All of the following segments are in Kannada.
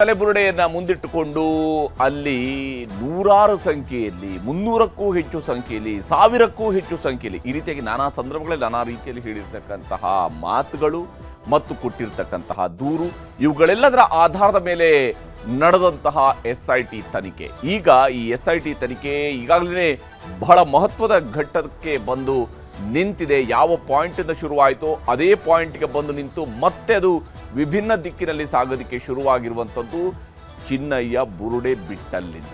ತಲೆಬುರುಡೆಯನ್ನ ಮುಂದಿಟ್ಟುಕೊಂಡು ಅಲ್ಲಿ ನೂರಾರು ಸಂಖ್ಯೆಯಲ್ಲಿ 300ಕ್ಕೂ ಹೆಚ್ಚು ಸಂಖ್ಯೆಯಲ್ಲಿ 1000ಕ್ಕೂ ಹೆಚ್ಚು ಸಂಖ್ಯೆಯಲ್ಲಿ ಈ ರೀತಿಯಾಗಿ ನಾನಾ ಸಂದರ್ಭಗಳಲ್ಲಿ ನಾನಾ ರೀತಿಯಲ್ಲಿ ಹೇಳಿರ್ತಕ್ಕಂತಹ ಮಾತುಗಳು ಮತ್ತು ಕೊಟ್ಟಿರ್ತಕ್ಕಂತಹ ದೂರು ಇವುಗಳೆಲ್ಲದರ ಆಧಾರದ ಮೇಲೆ ನಡೆದಂತಹ SIT ತನಿಖೆ. ಈಗ ಈ SIT ತನಿಖೆ ಈಗಾಗಲೇ ಬಹಳ ಮಹತ್ವದ ಘಟ್ಟಕ್ಕೆ ಬಂದು ನಿಂತಿದೆ. ಯಾವ ಪಾಯಿಂಟಿಂದ ಶುರುವಾಯಿತೋ ಅದೇ ಪಾಯಿಂಟ್ಗೆ ಬಂದು ನಿಂತು ಮತ್ತೆ ಅದು ವಿಭಿನ್ನ ದಿಕ್ಕಿನಲ್ಲಿ ಸಾಗೋದಕ್ಕೆ ಶುರುವಾಗಿರುವಂಥದ್ದು ಚಿನ್ನಯ್ಯ ಬುರುಡೆ ಬಿಟ್ಟಲ್ಲಿಂದ.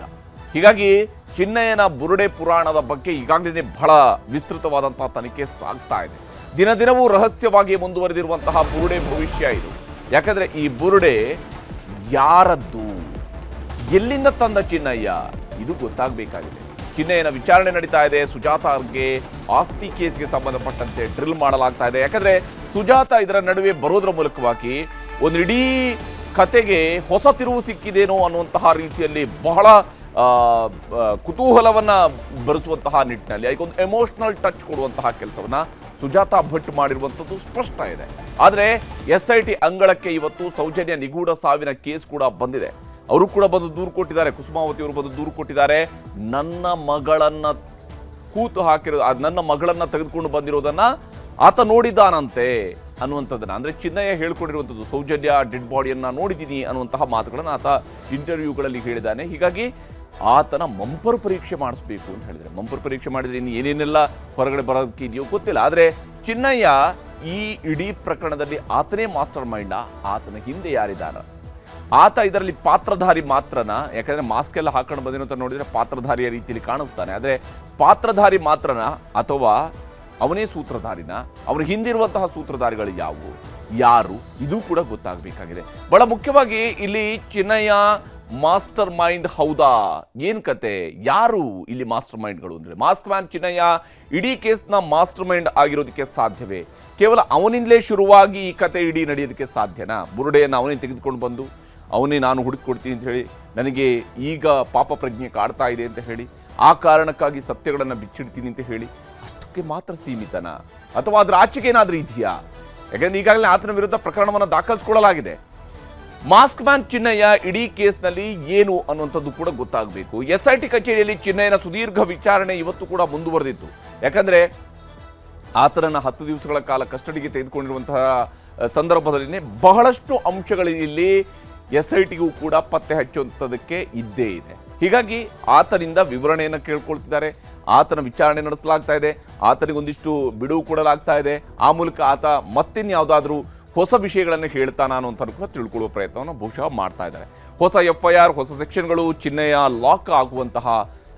ಹೀಗಾಗಿ ಚಿನ್ನಯ್ಯನ ಬುರುಡೆ ಪುರಾಣದ ಬಗ್ಗೆ ಈಗಾಗಲೇ ಬಹಳ ವಿಸ್ತೃತವಾದಂತಹ ತನಿಖೆ ಸಾಗ್ತಾ ಇದೆ. ದಿನ ದಿನವೂ ರಹಸ್ಯವಾಗಿ ಮುಂದುವರೆದಿರುವಂತಹ ಬುರುಡೆ ಭವಿಷ್ಯ ಇದು. ಯಾಕಂದ್ರೆ ಈ ಬುರುಡೆ ಯಾರದ್ದು, ಎಲ್ಲಿಂದ ತಂದ ಚಿನ್ನಯ್ಯ, ಇದು ಗೊತ್ತಾಗಬೇಕಾಗಿದೆ. ಚಿನ್ನಯ್ಯನ ವಿಚಾರಣೆ ನಡೀತಾ ಇದೆ. ಸುಜಾತಾಗೆ ಆಸ್ತಿ ಕೇಸ್ಗೆ ಸಂಬಂಧಪಟ್ಟಂತೆ ಡ್ರಿಲ್ ಮಾಡಲಾಗ್ತಾ ಇದೆ. ಯಾಕಂದ್ರೆ ಸುಜಾತ ಇದರ ನಡುವೆ ಬರೋದ್ರ ಮೂಲಕವಾಗಿ ಒಂದು ಇಡೀ ಕತೆಗೆ ಹೊಸ ತಿರುವು ಸಿಕ್ಕಿದೇನೋ ಅನ್ನುವಂತಹ ರೀತಿಯಲ್ಲಿ ಬಹಳ ಕುತೂಹಲವನ್ನ ಬರೆಸುವಂತಹ ನಿಟ್ಟಿನಲ್ಲಿ ಅದಕ್ಕೊಂದು ಎಮೋಷನಲ್ ಟಚ್ ಕೊಡುವಂತಹ ಕೆಲಸವನ್ನ ಸುಜಾತ ಭಟ್ ಮಾಡಿರುವಂಥದ್ದು ಸ್ಪಷ್ಟ ಇದೆ. ಆದರೆ SIT ಅಂಗಳಕ್ಕೆ ಇವತ್ತು ಸೌಜನ್ಯ ನಿಗೂಢ ಸಾವಿನ ಕೇಸ್ ಕೂಡ ಬಂದಿದೆ. ಅವರು ಕೂಡ ಬಂದು ದೂರು ಕೊಟ್ಟಿದ್ದಾರೆ. ಕುಸುಮಾವತಿ ಅವರು ಬಂದು ದೂರು ಕೊಟ್ಟಿದ್ದಾರೆ. ನನ್ನ ಮಗಳನ್ನ ಕೂತು ಹಾಕಿರೋ, ನನ್ನ ಮಗಳನ್ನ ತೆಗೆದುಕೊಂಡು ಬಂದಿರೋದನ್ನ ಆತ ನೋಡಿದ್ದಾನಂತೆ ಅನ್ನುವಂಥದ್ದನ್ನ, ಅಂದ್ರೆ ಚಿನ್ನಯ್ಯ ಹೇಳ್ಕೊಂಡಿರುವಂಥದ್ದು ಸೌಜನ್ಯ ಡೆಡ್ ಬಾಡಿಯನ್ನ ನೋಡಿದ್ದೀನಿ ಅನ್ನುವಂತಹ ಮಾತುಗಳನ್ನು ಆತ ಇಂಟರ್ವ್ಯೂಗಳಲ್ಲಿ ಹೇಳಿದ್ದಾನೆ. ಹೀಗಾಗಿ ಆತನ ಮಂಪರು ಪರೀಕ್ಷೆ ಮಾಡಿಸ್ಬೇಕು ಅಂತ ಹೇಳಿದ್ರೆ, ಮಂಪರು ಪರೀಕ್ಷೆ ಮಾಡಿದ್ರೆ ಇನ್ನು ಏನೇನೆಲ್ಲ ಹೊರಗಡೆ ಬರೋದಕ್ಕೆ ಇದೆಯೋ ಗೊತ್ತಿಲ್ಲ. ಆದರೆ ಚಿನ್ನಯ್ಯ ಈ ಇಡೀ ಪ್ರಕರಣದಲ್ಲಿ ಆತನೇ ಮಾಸ್ಟರ್ ಮೈಂಡ, ಆತನ ಹಿಂದೆ ಯಾರಿದ್ದಾರ, ಆತ ಇದರಲ್ಲಿ ಪಾತ್ರಧಾರಿ ಮಾತ್ರನ, ಯಾಕಂದ್ರೆ ಮಾಸ್ಕ್ ಎಲ್ಲ ಹಾಕೊಂಡು ಬಂದಿರೋ ಅಂತ ನೋಡಿದ್ರೆ ಪಾತ್ರಧಾರಿಯ ರೀತಿಯಲ್ಲಿ ಕಾಣಿಸ್ತಾನೆ. ಆದರೆ ಪಾತ್ರಧಾರಿ ಮಾತ್ರನ ಅಥವಾ ಅವನೇ ಸೂತ್ರಧಾರಿನ, ಅವರ ಹಿಂದಿರುವಂತಹ ಸೂತ್ರಧಾರಿಗಳು ಯಾವುವು, ಯಾರು, ಇದು ಕೂಡ ಗೊತ್ತಾಗಬೇಕಾಗಿದೆ. ಬಹಳ ಮುಖ್ಯವಾಗಿ ಇಲ್ಲಿ ಚಿನ್ನಯ್ಯ ಮಾಸ್ಟರ್ ಮೈಂಡ್ ಹೌದಾ, ಏನ್ ಕತೆ, ಯಾರು ಇಲ್ಲಿ ಮಾಸ್ಟರ್ ಮೈಂಡ್ಗಳು ಅಂದ್ರೆ, ಮಾಸ್ಕ್ ಮ್ಯಾನ್ ಚಿನ್ನಯ್ಯ ಇಡೀ ಕೇಸ್ನ ಮಾಸ್ಟರ್ ಮೈಂಡ್ ಆಗಿರೋದಕ್ಕೆ ಸಾಧ್ಯವೇ? ಕೇವಲ ಅವನಿಂದಲೇ ಶುರುವಾಗಿ ಈ ಕತೆ ಇಡೀ ನಡೆಯೋದಕ್ಕೆ ಸಾಧ್ಯನಾ? ಬುರುಡೆಯನ್ನು ಅವನೇ ತೆಗೆದುಕೊಂಡು ಬಂದು ಅವನೇ ನಾನು ಹುಡುಕಿಕೊಡ್ತೀನಿ ಅಂತ ಹೇಳಿ, ನನಗೆ ಈಗ ಪಾಪ ಪ್ರಜ್ಞೆ ಕಾಡ್ತಾ ಇದೆ ಅಂತ ಹೇಳಿ, ಆ ಕಾರಣಕ್ಕಾಗಿ ಸತ್ಯಗಳನ್ನು ಬಿಚ್ಚಿಡ್ತೀನಿ ಅಂತ ಹೇಳಿ ಅಷ್ಟಕ್ಕೆ ಮಾತ್ರ ಸೀಮಿತನಾ, ಅಥವಾ ಅದರ ಆಚೆಗೆ ಏನಾದರೂ ಇದೆಯಾ? ಯಾಕಂದ್ರೆ ಈಗಾಗಲೇ ಆತನ ವಿರುದ್ಧ ಪ್ರಕರಣವನ್ನು ದಾಖಲಿಸಿಕೊಳ್ಳಲಾಗಿದೆ. ಮಾಸ್ಕ್ ಮ್ಯಾನ್ ಚಿನ್ನಯ್ಯ ಇಡೀ ಕೇಸ್ನಲ್ಲಿ ಏನು ಅನ್ನುವಂಥದ್ದು ಕೂಡ ಗೊತ್ತಾಗಬೇಕು. SIT ಕಚೇರಿಯಲ್ಲಿ ಚಿನ್ನಯ್ಯನ ಸುದೀರ್ಘ ವಿಚಾರಣೆ ಇವತ್ತು ಕೂಡ ಮುಂದುವರೆದಿತ್ತು. ಯಾಕಂದ್ರೆ ಆತನನ್ನು 10 ದಿವಸಗಳ ಕಾಲ ಕಸ್ಟಡಿಗೆ ತೆಗೆದುಕೊಂಡಿರುವಂತಹ ಸಂದರ್ಭದಲ್ಲಿ ಬಹಳಷ್ಟು ಅಂಶಗಳು ಇಲ್ಲಿ SITಗೂ ಕೂಡ ಪತ್ತೆ ಹಚ್ಚುವಂಥದ್ದಕ್ಕೆ ಇದ್ದೇ ಇದೆ. ಹೀಗಾಗಿ ಆತನಿಂದ ವಿವರಣೆಯನ್ನು ಕೇಳ್ಕೊಳ್ತಿದ್ದಾರೆ, ಆತನ ವಿಚಾರಣೆ ನಡೆಸಲಾಗ್ತಾ ಇದೆ, ಆತನಿಗೆ ಒಂದಿಷ್ಟು ಬಿಡುವು ಕೊಡಲಾಗ್ತಾ ಇದೆ. ಆ ಮೂಲಕ ಆತ ಮತ್ತಿನ್ಯಾವುದಾದ್ರೂ ಹೊಸ ವಿಷಯಗಳನ್ನು ಹೇಳ್ತಾನ ಅನ್ನೋಂಥ ಕೂಡ ತಿಳ್ಕೊಳ್ಳುವ ಪ್ರಯತ್ನವನ್ನು ಬಹುಶಃ ಮಾಡ್ತಾ ಇದ್ದಾರೆ. ಹೊಸ FIR, ಹೊಸ ಸೆಕ್ಷನ್ಗಳು ಚಿನ್ನಯ್ಯ ಲಾಕ್ ಆಗುವಂತಹ,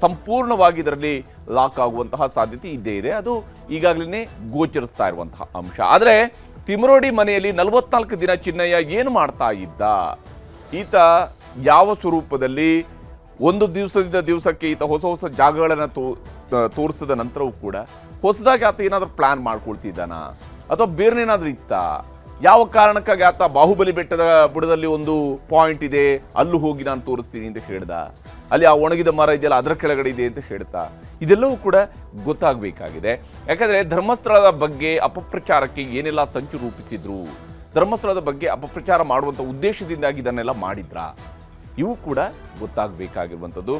ಸಂಪೂರ್ಣವಾಗಿ ಇದರಲ್ಲಿ ಲಾಕ್ ಆಗುವಂತಹ ಸಾಧ್ಯತೆ ಇದ್ದೇ ಇದೆ. ಅದು ಈಗಾಗಲೇ ಗೋಚರಿಸ್ತಾ ಇರುವಂತಹ ಅಂಶ. ಆದರೆ ತಿಮರೋಡಿ ಮನೆಯಲ್ಲಿ 44 ದಿನ ಚಿನ್ನಯ್ಯ ಏನು ಮಾಡ್ತಾ ಇದ್ದ, ಈತ ಯಾವ ಸ್ವರೂಪದಲ್ಲಿ, ಒಂದು ದಿವಸದಿಂದ ದಿವಸಕ್ಕೆ ಈತ ಹೊಸ ಹೊಸ ಜಾಗಗಳನ್ನು ತೋರಿಸಿದ ನಂತರವೂ ಕೂಡ ಹೊಸದಾಗಿ ಆತ ಏನಾದರೂ ಪ್ಲಾನ್ ಮಾಡ್ಕೊಳ್ತಿದ್ದಾನ, ಅಥವಾ ಬೇರೆನೇನಾದ್ರೂ ಇತ್ತ? ಯಾವ ಕಾರಣಕ್ಕಾಗಿ ಆತ ಬಾಹುಬಲಿ ಬೆಟ್ಟದ ಬುಡದಲ್ಲಿ ಒಂದು ಪಾಯಿಂಟ್ ಇದೆ, ಅಲ್ಲೂ ಹೋಗಿ ನಾನು ತೋರಿಸ್ತೀನಿ ಅಂತ ಹೇಳ್ದ, ಅಲ್ಲಿ ಆ ಒಣಗಿದ ಮರ ಇದೆಯಲ್ಲ ಅದರ ಕೆಳಗಡೆ ಇದೆ ಅಂತ ಹೇಳ್ತಾ, ಇದೆಲ್ಲವೂ ಕೂಡ ಗೊತ್ತಾಗಬೇಕಾಗಿದೆ. ಯಾಕಂದ್ರೆ ಧರ್ಮಸ್ಥಳದ ಬಗ್ಗೆ ಅಪಪ್ರಚಾರಕ್ಕೆ ಏನೆಲ್ಲ ಸಂಚು ರೂಪಿಸಿದ್ರು, ಧರ್ಮಸ್ಥಳದ ಬಗ್ಗೆ ಅಪಪ್ರಚಾರ ಮಾಡುವಂಥ ಉದ್ದೇಶದಿಂದಾಗಿ ಇದನ್ನೆಲ್ಲ ಮಾಡಿದ್ರ, ಇವು ಕೂಡ ಗೊತ್ತಾಗಬೇಕಾಗಿರುವಂಥದ್ದು.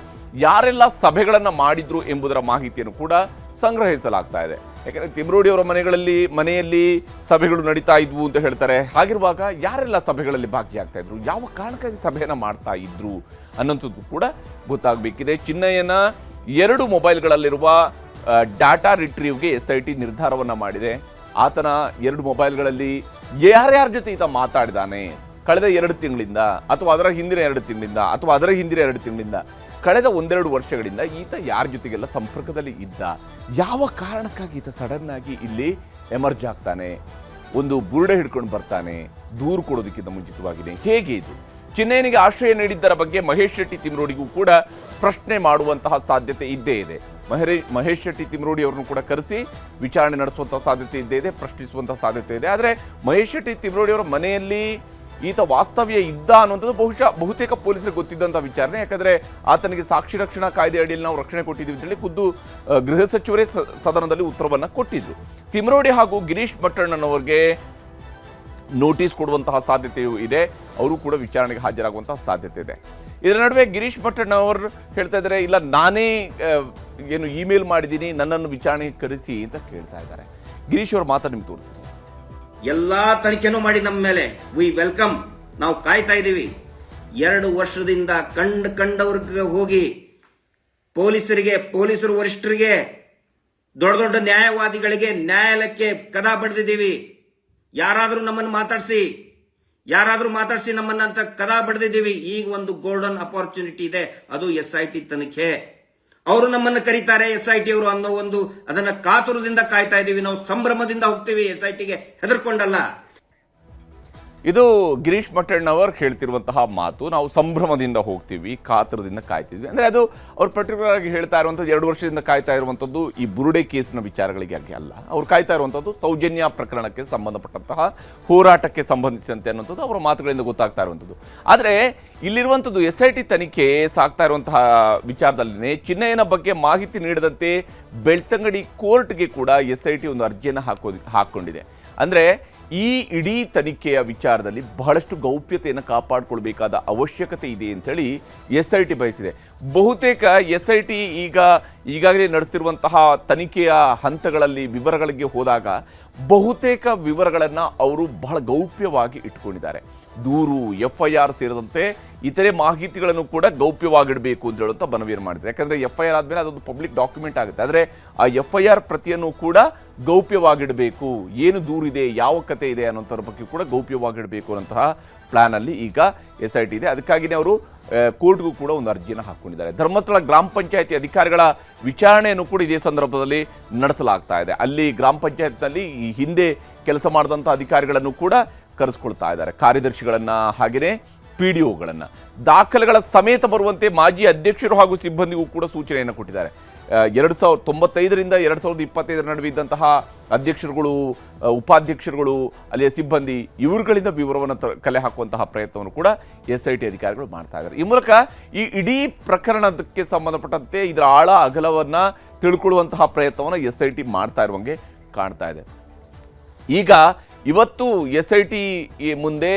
ಯಾರೆಲ್ಲ ಸಭೆಗಳನ್ನು ಮಾಡಿದ್ರು ಎಂಬುದರ ಮಾಹಿತಿಯನ್ನು ಕೂಡ ಸಂಗ್ರಹಿಸಲಾಗ್ತಾ ಇದೆ. ಯಾಕಂದರೆ ತಿಮರೋಡಿ ಅವರ ಮನೆಯಲ್ಲಿ ಸಭೆಗಳು ನಡೀತಾ ಇದ್ವು ಅಂತ ಹೇಳ್ತಾರೆ. ಹಾಗಿರುವಾಗ ಯಾರೆಲ್ಲ ಸಭೆಗಳಲ್ಲಿ ಭಾಗಿಯಾಗ್ತಾ ಇದ್ರು, ಯಾವ ಕಾರಣಕ್ಕಾಗಿ ಸಭೆಯನ್ನು ಮಾಡ್ತಾ ಇದ್ರು ಅನ್ನೋಂಥದ್ದು ಕೂಡ ಗೊತ್ತಾಗಬೇಕಿದೆ. ಚಿನ್ನಯ್ಯನ 2 ಮೊಬೈಲ್ಗಳಲ್ಲಿರುವ ಡಾಟಾ ರಿಟ್ರೀವ್ಗೆ SIT ನಿರ್ಧಾರವನ್ನು ಮಾಡಿದೆ. ಆತನ 2 ಮೊಬೈಲ್ಗಳಲ್ಲಿ ಯಾರ್ಯಾರ ಜೊತೆ ಈತ ಮಾತಾಡಿದಾನೆ ಕಳೆದ 2 ತಿಂಗಳಿಂದ, ಅಥವಾ ಅದರ ಹಿಂದಿನ 2 ತಿಂಗಳಿಂದ, ಅಥವಾ ಅದರ ಹಿಂದಿನ 2 ತಿಂಗಳಿಂದ, ಕಳೆದ 1-2 ವರ್ಷಗಳಿಂದ ಈತ ಯಾರ ಜೊತೆಗೆಲ್ಲ ಸಂಪರ್ಕದಲ್ಲಿ ಇದ್ದ, ಯಾವ ಕಾರಣಕ್ಕಾಗಿ ಈತ ಸಡನ್ ಆಗಿ ಇಲ್ಲಿ ಎಮರ್ಜ್ ಆಗ್ತಾನೆ, ಒಂದು ಬುರುಡೆ ಹಿಡ್ಕೊಂಡು ಬರ್ತಾನೆ, ದೂರು ಕೊಡೋದಕ್ಕಿಂತ ಮುಂಚಿತವಾಗಿದೆ, ಹೇಗೆ ಇದು? ಚಿನ್ನಯ್ಯನಿಗೆ ಆಶ್ರಯ ನೀಡಿದ್ದರ ಬಗ್ಗೆ ಮಹೇಶ್ ಶೆಟ್ಟಿ ತಿಮರೋಡಿಗೂ ಕೂಡ ಪ್ರಶ್ನೆ ಮಾಡುವಂತಹ ಸಾಧ್ಯತೆ ಇದ್ದೇ ಇದೆ. ಮಹೇಶ್ ಶೆಟ್ಟಿ ತಿಮರೋಡಿ ಅವರನ್ನು ಕೂಡ ಕರೆಸಿ ವಿಚಾರಣೆ ನಡೆಸುವಂತಹ ಸಾಧ್ಯತೆ ಇದ್ದೇ ಇದೆ, ಪ್ರಶ್ನಿಸುವಂತಹ ಸಾಧ್ಯತೆ ಇದೆ. ಆದರೆ ಮಹೇಶ್ ಶೆಟ್ಟಿ ತಿಮರೋಡಿ ಅವರ ಮನೆಯಲ್ಲಿ ಈತ ವಾಸ್ತವ್ಯ ಇದ್ದ ಅನ್ನುವಂಥದ್ದು ಬಹುತೇಕ ಪೊಲೀಸರಿಗೆ ಗೊತ್ತಿದ್ದಂಥ ವಿಚಾರಣೆ. ಯಾಕಂದರೆ ಆತನಿಗೆ ಸಾಕ್ಷಿ ರಕ್ಷಣಾ ಕಾಯ್ದೆ ಅಡಿಯಲ್ಲಿ ನಾವು ರಕ್ಷಣೆ ಕೊಟ್ಟಿದ್ದೀವಿ ಅಂತೇಳಿ ಖುದ್ದು ಗೃಹ ಸಚಿವರೇ ಸದನದಲ್ಲಿ ಉತ್ತರವನ್ನು ಕೊಟ್ಟಿದ್ರು. ತಿಮರೋಡಿ ಹಾಗೂ ಗಿರೀಶ್ ಭಟ್ಟಣ್ಣನವರಿಗೆ ನೋಟಿಸ್ ಕೊಡುವಂತಹ ಸಾಧ್ಯತೆಯೂ ಇದೆ. ಅವರು ಕೂಡ ವಿಚಾರಣೆಗೆ ಹಾಜರಾಗುವಂತಹ ಸಾಧ್ಯತೆ ಇದೆ. ಇದರ ನಡುವೆ ಗಿರೀಶ್ ಮಟ್ಟಣ್ಣವರು ಹೇಳ್ತಾ ಇದ್ದಾರೆ, ಇಲ್ಲ ನಾನೇ ಏನು ಇಮೇಲ್ ಮಾಡಿದ್ದೀನಿ, ನನ್ನನ್ನು ವಿಚಾರಣೆಗೆ ಕರೆಸಿ ಅಂತ ಕೇಳ್ತಾ ಇದ್ದಾರೆ. ಗಿರೀಶ್ ಅವ್ರ ಮಾತು ನಿಮ್ಗೆ ತೋರಿಸ್ತೀನಿ. ಎಲ್ಲಾ ತನಿಖೆನೂ ಮಾಡಿ ನಮ್ಮ ಮೇಲೆ ವಿ ವೆಲ್ಕಮ್, ನಾವು ಕಾಯ್ತಾ ಇದ್ದೀವಿ. 2 ವರ್ಷದಿಂದ ಕಂಡವ್ರಿಗೆ ಹೋಗಿ ಪೊಲೀಸರು ವರಿಷ್ಠರಿಗೆ, ದೊಡ್ಡ ದೊಡ್ಡ ನ್ಯಾಯವಾದಿಗಳಿಗೆ, ನ್ಯಾಯಾಲಯಕ್ಕೆ ಕದ ಬಡ್ದಿದ್ದೀವಿ. ಯಾರಾದ್ರೂ ನಮ್ಮನ್ನು ಮಾತಾಡಿಸಿ ನಮ್ಮನ್ನ ಅಂತ ಕದ ಬಡ್ದಿದ್ದೀವಿ. ಈಗ ಒಂದು ಗೋಲ್ಡನ್ ಅಪಾರ್ಚುನಿಟಿ ಇದೆ, ಅದು SIT ತನಿಖೆ. ಅವರು ನಮ್ಮನ್ನು ಕರೀತಾರೆ SIT ಅವರು ಅನ್ನೋ ಅದನ್ನ ಕಾತುರದಿಂದ ಕಾಯ್ತಾ ಇದ್ದೀವಿ. ನಾವು ಸಂಭ್ರಮದಿಂದ ಹೋಗ್ತೀವಿ SITಗೆ, ಹೆದರ್ಕೊಂಡಲ್ಲ. ಇದು ಗಿರೀಶ್ ಮಟ್ಟಣ್ಣವರು ಹೇಳ್ತಿರುವಂತಹ ಮಾತು. ನಾವು ಸಂಭ್ರಮದಿಂದ ಹೋಗ್ತೀವಿ, ಕಾತರದಿಂದ ಕಾಯ್ತಿದ್ವಿ. ಅಂದರೆ ಅದು ಅವ್ರು ಪರ್ಟಿಕ್ಯುಲರ್ ಆಗಿ ಹೇಳ್ತಾ ಇರುವಂಥದ್ದು 2 ವರ್ಷದಿಂದ ಕಾಯ್ತಾ ಇರುವಂಥದ್ದು ಈ ಬುರುಡೆ ಕೇಸಿನ ವಿಚಾರಗಳಿಗಾಗಿ ಅಲ್ಲ. ಅವ್ರು ಕಾಯ್ತಾ ಇರುವಂಥದ್ದು ಸೌಜನ್ಯ ಪ್ರಕರಣಕ್ಕೆ ಸಂಬಂಧಪಟ್ಟಂತಹ ಹೋರಾಟಕ್ಕೆ ಸಂಬಂಧಿಸಿದಂತೆ ಅನ್ನುವಂಥದ್ದು ಅವರ ಮಾತುಗಳಿಂದ ಗೊತ್ತಾಗ್ತಾ ಇರುವಂಥದ್ದು. ಆದರೆ ಇಲ್ಲಿರುವಂಥದ್ದು SIT ತನಿಖೆ ಸಾಗ್ತಾ ಇರುವಂತಹ ವಿಚಾರದಲ್ಲಿನೇ ಚಿನ್ನಯ್ಯನ ಬಗ್ಗೆ ಮಾಹಿತಿ ನೀಡದಂತೆ ಬೆಳ್ತಂಗಡಿ ಕೋರ್ಟ್ಗೆ ಕೂಡ SIT ಒಂದು ಅರ್ಜಿಯನ್ನು ಹಾಕ್ಕೊಂಡಿದೆ. ಅಂದರೆ ಈ ಇಡೀ ತನಿಖೆಯ ವಿಚಾರದಲ್ಲಿ ಬಹಳಷ್ಟು ಗೌಪ್ಯತೆಯನ್ನು ಕಾಪಾಡಿಕೊಳ್ಬೇಕಾದ ಅವಶ್ಯಕತೆ ಇದೆ ಅಂತೇಳಿ SIT ಬಯಸಿದೆ. ಬಹುತೇಕ SIT ಈಗಾಗಲೇ ನಡೆಸ್ತಿರುವಂತಹ ತನಿಖೆಯ ಹಂತಗಳಲ್ಲಿ ವಿವರಗಳಿಗೆ ಹೋದಾಗ ಬಹುತೇಕ ವಿವರಗಳನ್ನು ಅವರು ಬಹಳ ಗೌಪ್ಯವಾಗಿ ಇಟ್ಕೊಂಡಿದ್ದಾರೆ. ದೂರು, FIR ಸೇರಿದಂತೆ ಇತರೆ ಮಾಹಿತಿಗಳನ್ನು ಕೂಡ ಗೌಪ್ಯವಾಗಿಡಬೇಕು ಅಂತ ಹೇಳುವಂಥ ಮನವಿಯನ್ನು ಮಾಡಿದ್ದಾರೆ. ಯಾಕಂದರೆ FIR ಆದಮೇಲೆ ಅದೊಂದು ಪಬ್ಲಿಕ್ ಡಾಕ್ಯುಮೆಂಟ್ ಆಗುತ್ತೆ. ಆದರೆ ಆ FIR ಪ್ರತಿಯನ್ನು ಕೂಡ ಗೌಪ್ಯವಾಗಿಡಬೇಕು, ಏನು ದೂರಿದೆ, ಯಾವ ಕತೆ ಇದೆ ಅನ್ನೋಂಥರ ಬಗ್ಗೆ ಕೂಡ ಗೌಪ್ಯವಾಗಿಡಬೇಕು ಅನ್ನೋಂತಹ ಪ್ಲಾನಲ್ಲಿ ಈಗ SIT ಇದೆ. ಅದಕ್ಕಾಗಿಯೇ ಅವರು ಕೋರ್ಟ್ಗೂ ಕೂಡ ಒಂದು ಅರ್ಜಿಯನ್ನು ಹಾಕ್ಕೊಂಡಿದ್ದಾರೆ. ಧರ್ಮಸ್ಥಳ ಗ್ರಾಮ ಪಂಚಾಯತಿ ಅಧಿಕಾರಿಗಳ ವಿಚಾರಣೆಯನ್ನು ಕೂಡ ಇದೇ ಸಂದರ್ಭದಲ್ಲಿ ನಡೆಸಲಾಗ್ತಾ ಇದೆ. ಅಲ್ಲಿ ಗ್ರಾಮ ಪಂಚಾಯತ್ನಲ್ಲಿ ಈ ಹಿಂದೆ ಕೆಲಸ ಮಾಡಿದಂಥ ಅಧಿಕಾರಿಗಳನ್ನು ಕೂಡ ಕರೆಸ್ಕೊಳ್ತಾ ಇದ್ದಾರೆ, ಕಾರ್ಯದರ್ಶಿಗಳನ್ನು, ಹಾಗೆಯೇ PDOಗಳನ್ನು. ದಾಖಲೆಗಳ ಸಮೇತ ಬರುವಂತೆ ಮಾಜಿ ಅಧ್ಯಕ್ಷರು ಹಾಗೂ ಸಿಬ್ಬಂದಿಗೂ ಕೂಡ ಸೂಚನೆಯನ್ನು ಕೊಟ್ಟಿದ್ದಾರೆ. 1995ರಿಂದ 2025 ನಡುವೆ ಇದ್ದಂತಹ ಅಧ್ಯಕ್ಷರುಗಳು, ಉಪಾಧ್ಯಕ್ಷರುಗಳು, ಅಲ್ಲಿಯ ಸಿಬ್ಬಂದಿ, ಇವರುಗಳಿಂದ ವಿವರವನ್ನು ಕಲೆ ಹಾಕುವಂತಹ ಪ್ರಯತ್ನವನ್ನು ಕೂಡ SIT ಅಧಿಕಾರಿಗಳು ಮಾಡ್ತಾ ಇದ್ದಾರೆ. ಈ ಮೂಲಕ ಈ ಇಡೀ ಪ್ರಕರಣಕ್ಕೆ ಸಂಬಂಧಪಟ್ಟಂತೆ ಇದರ ಆಳ ಅಗಲವನ್ನು ತಿಳ್ಕೊಳ್ಳುವಂತಹ ಪ್ರಯತ್ನವನ್ನು SIT ಮಾಡ್ತಾ ಇರುವಂಗೆ ಕಾಣ್ತಾ ಇದೆ. ಈಗ ಇವತ್ತು SIT ಮುಂದೆ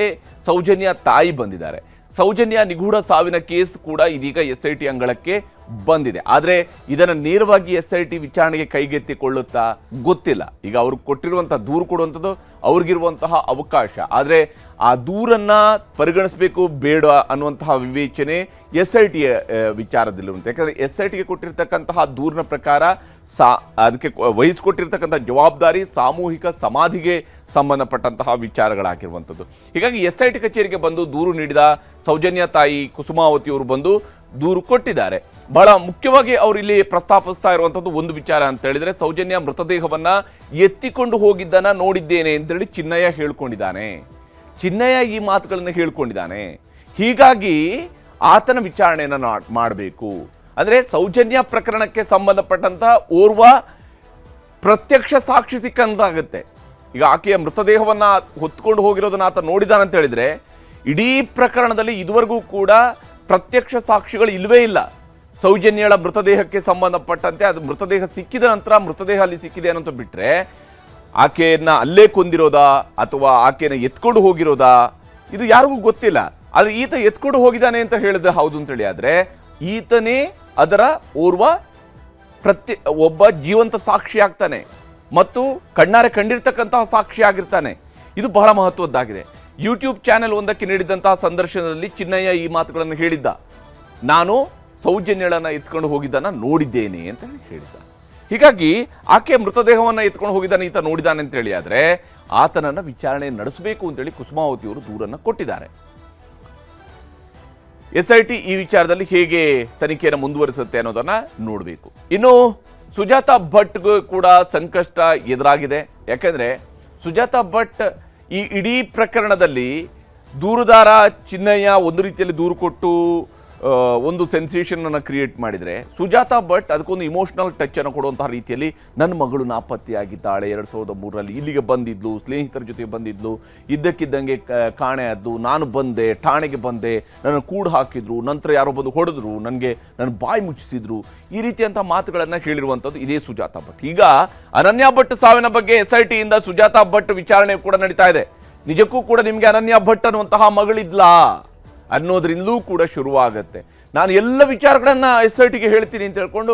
ಸೌಜನ್ಯ ತಾಯಿ ಬಂದಿದ್ದಾರೆ. ಸೌಜನ್ಯ ನಿಗೂಢ ಸಾವಿನ ಕೇಸ್ ಕೂಡ ಇದೀಗ SIT ಅಂಗಳಕ್ಕೆ ಬಂದಿದೆ. ಆದರೆ ಇದನ್ನು ನೇರವಾಗಿ SIT ವಿಚಾರಣೆಗೆ ಕೈಗೆತ್ತಿಕೊಳ್ಳುತ್ತಾ ಗೊತ್ತಿಲ್ಲ. ಈಗ ಅವರು ಕೊಟ್ಟಿರುವಂಥ ದೂರು ಕೊಡುವಂಥದ್ದು ಅವ್ರಿಗಿರುವಂತಹ ಅವಕಾಶ. ಆದರೆ ಆ ದೂರನ್ನು ಪರಿಗಣಿಸಬೇಕು ಬೇಡ ಅನ್ನುವಂತಹ ವಿವೇಚನೆ SIT ವಿಚಾರದಲ್ಲಿರುವಂತೆ. ಯಾಕಂದರೆ SITಗೆ ಕೊಟ್ಟಿರ್ತಕ್ಕಂತಹ ದೂರಿನ ಪ್ರಕಾರ ಅದಕ್ಕೆ ವಹಿಸಿಕೊಟ್ಟಿರ್ತಕ್ಕಂಥ ಜವಾಬ್ದಾರಿ ಸಾಮೂಹಿಕ ಸಮಾಧಿಗೆ ಸಂಬಂಧಪಟ್ಟಂತಹ ವಿಚಾರಗಳಾಗಿರುವಂಥದ್ದು. ಹೀಗಾಗಿ SIT ಕಚೇರಿಗೆ ಬಂದು ದೂರು ನೀಡಿದ ಸೌಜನ್ಯ ತಾಯಿ ಕುಸುಮಾವತಿಯವರು ಬಂದು ದೂರು ಕೊಟ್ಟಿದ್ದಾರೆ. ಬಹಳ ಮುಖ್ಯವಾಗಿ ಅವರು ಇಲ್ಲಿ ಪ್ರಸ್ತಾಪಿಸ್ತಾ ಇರುವಂಥದ್ದು ಒಂದು ವಿಚಾರ ಅಂತ ಹೇಳಿದರೆ, ಸೌಜನ್ಯ ಮೃತದೇಹವನ್ನ ಎತ್ತಿಕೊಂಡು ಹೋಗಿದ್ದನ್ನ ನೋಡಿದ್ದೇನೆ ಅಂತೇಳಿ ಚಿನ್ನಯ್ಯ ಹೇಳ್ಕೊಂಡಿದ್ದಾನೆ. ಚಿನ್ನಯ್ಯ ಈ ಮಾತುಗಳನ್ನು ಹೇಳ್ಕೊಂಡಿದ್ದಾನೆ. ಹೀಗಾಗಿ ಆತನ ವಿಚಾರಣೆಯನ್ನು ಮಾಡಬೇಕು. ಅಂದರೆ ಸೌಜನ್ಯ ಪ್ರಕರಣಕ್ಕೆ ಸಂಬಂಧಪಟ್ಟಂತ ಓರ್ವ ಪ್ರತ್ಯಕ್ಷ ಸಾಕ್ಷಿ ಸಿಕ್ಕಂತಾಗುತ್ತೆ. ಈಗ ಆಕೆಯ ಮೃತದೇಹವನ್ನ ಹೊತ್ಕೊಂಡು ಹೋಗಿರೋದನ್ನ ಆತ ನೋಡಿದಾನಂತ ಹೇಳಿದ್ರೆ, ಇಡೀ ಪ್ರಕರಣದಲ್ಲಿ ಇದುವರೆಗೂ ಕೂಡ ಪ್ರತ್ಯಕ್ಷ ಸಾಕ್ಷಿಗಳು ಇಲ್ಲವೇ ಇಲ್ಲ. ಸೌಜನ್ಯಳ ಮೃತದೇಹಕ್ಕೆ ಸಂಬಂಧಪಟ್ಟಂತೆ ಅದು ಮೃತದೇಹ ಸಿಕ್ಕಿದ ನಂತರ ಮೃತದೇಹ ಅಲ್ಲಿ ಸಿಕ್ಕಿದೆ ಅನ್ನೋದು ಬಿಟ್ಟರೆ, ಆಕೆಯನ್ನ ಅಲ್ಲೇ ಕೊಂದಿರೋದಾ ಅಥವಾ ಆಕೆಯನ್ನು ಎತ್ಕೊಂಡು ಹೋಗಿರೋದಾ ಇದು ಯಾರಿಗೂ ಗೊತ್ತಿಲ್ಲ. ಆದರೆ ಈತ ಎತ್ಕೊಂಡು ಹೋಗಿದ್ದಾನೆ ಅಂತ ಹೇಳಿದ್ರೆ ಹೌದು ಅಂತೇಳಿ, ಆದರೆ ಈತನೇ ಅದರ ಒಬ್ಬ ಜೀವಂತ ಸಾಕ್ಷಿ ಆಗ್ತಾನೆ ಮತ್ತು ಕಣ್ಣಾರೆ ಕಂಡಿರ್ತಕ್ಕಂತಹ ಸಾಕ್ಷಿ ಆಗಿರ್ತಾನೆ. ಇದು ಬಹಳ ಮಹತ್ವದ್ದಾಗಿದೆ. ಯೂಟ್ಯೂಬ್ ಚಾನೆಲ್ ಒಂದಕ್ಕೆ ನೀಡಿದಂತಹ ಸಂದರ್ಶನದಲ್ಲಿ ಚಿನ್ನಯ್ಯ ಈ ಮಾತುಗಳನ್ನು ಹೇಳಿದ್ದ. ನಾನು ಸೌಜನ್ಯಳನ್ನು ಎತ್ಕೊಂಡು ಹೋಗಿದ್ದನ್ನ ನೋಡಿದ್ದೇನೆ ಅಂತ ಹೇಳಿದ್ದ. ಹೀಗಾಗಿ ಆಕೆ ಮೃತದೇಹವನ್ನು ಎತ್ಕೊಂಡು ಹೋಗಿದ್ದಾನೆ ಈತ ನೋಡಿದ್ದಾನೆ ಅಂತೇಳಿ, ಆದರೆ ಆತನನ್ನು ವಿಚಾರಣೆ ನಡೆಸಬೇಕು ಅಂತೇಳಿ ಕುಸುಮಾವತಿಯವರು ದೂರನ್ನು ಕೊಟ್ಟಿದ್ದಾರೆ. SIT ಈ ವಿಚಾರದಲ್ಲಿ ಹೇಗೆ ತನಿಖೆಯನ್ನು ಮುಂದುವರಿಸುತ್ತೆ ಅನ್ನೋದನ್ನ ನೋಡಬೇಕು. ಇನ್ನು ಸುಜಾತಾ ಭಟ್ಗೂ ಕೂಡ ಸಂಕಷ್ಟ ಎದುರಾಗಿದೆ. ಯಾಕೆಂದ್ರೆ ಸುಜಾತಾ ಭಟ್ ಈ ಇಡೀ ಪ್ರಕರಣದಲ್ಲಿ ದೂರುದಾರ ಚಿನ್ನಯ್ಯ ಒಂದು ರೀತಿಯಲ್ಲಿ ದೂರು ಕೊಟ್ಟು ಒಂದು ಸೆನ್ಸೇಷನ್ ಅನ್ನು ಕ್ರಿಯೇಟ್ ಮಾಡಿದರೆ, ಸುಜಾತಾ ಭಟ್ ಅದಕ್ಕೊಂದು ಇಮೋಷನಲ್ ಟಚ್ ಅನ್ನು ಕೊಡುವಂತಹ ರೀತಿಯಲ್ಲಿ ನನ್ನ ಮಗಳು ನಾಪತ್ತೆಯಾಗಿದ್ದಾಳೆ, 2003ರಲ್ಲಿ ಇಲ್ಲಿಗೆ ಬಂದಿದ್ಲು, ಸ್ನೇಹಿತರ ಜೊತೆ ಬಂದಿದ್ಲು, ಇದ್ದಕ್ಕಿದ್ದಂಗೆ ಕಾಣೆ ಆದ್ದು, ನಾನು ಬಂದೆ, ಠಾಣೆಗೆ ಬಂದೆ, ನನ್ನ ಕೂಡು ಹಾಕಿದ್ರು, ನಂತರ ಯಾರೋ ಬಂದು ಹೊಡೆದ್ರು, ನನಗೆ ನನ್ನ ಬಾಯಿ ಮುಚ್ಚಿಸಿದ್ರು, ಈ ರೀತಿಯಂಥ ಮಾತುಗಳನ್ನು ಹೇಳಿರುವಂಥದ್ದು ಇದೇ ಸುಜಾತಾ ಭಟ್. ಈಗ ಅನನ್ಯ ಭಟ್ ಸಾವಿನ ಬಗ್ಗೆ SIT ಇಂದ ಸುಜಾತಾ ಭಟ್ ವಿಚಾರಣೆ ಕೂಡ ನಡೀತಾ ಇದೆ. ನಿಜಕ್ಕೂ ಕೂಡ ನಿಮಗೆ ಅನನ್ಯ ಭಟ್ ಅನ್ನುವಂತಹ ಮಗಳಿದ್ಲಾ ಅನ್ನೋದ್ರಿಂದಲೂ ಕೂಡ ಶುರುವಾಗತ್ತೆ. ನಾನು ಎಲ್ಲ ವಿಚಾರಗಳನ್ನ SITಗೆ ಹೇಳ್ತೀನಿ ಅಂತ ಹೇಳ್ಕೊಂಡು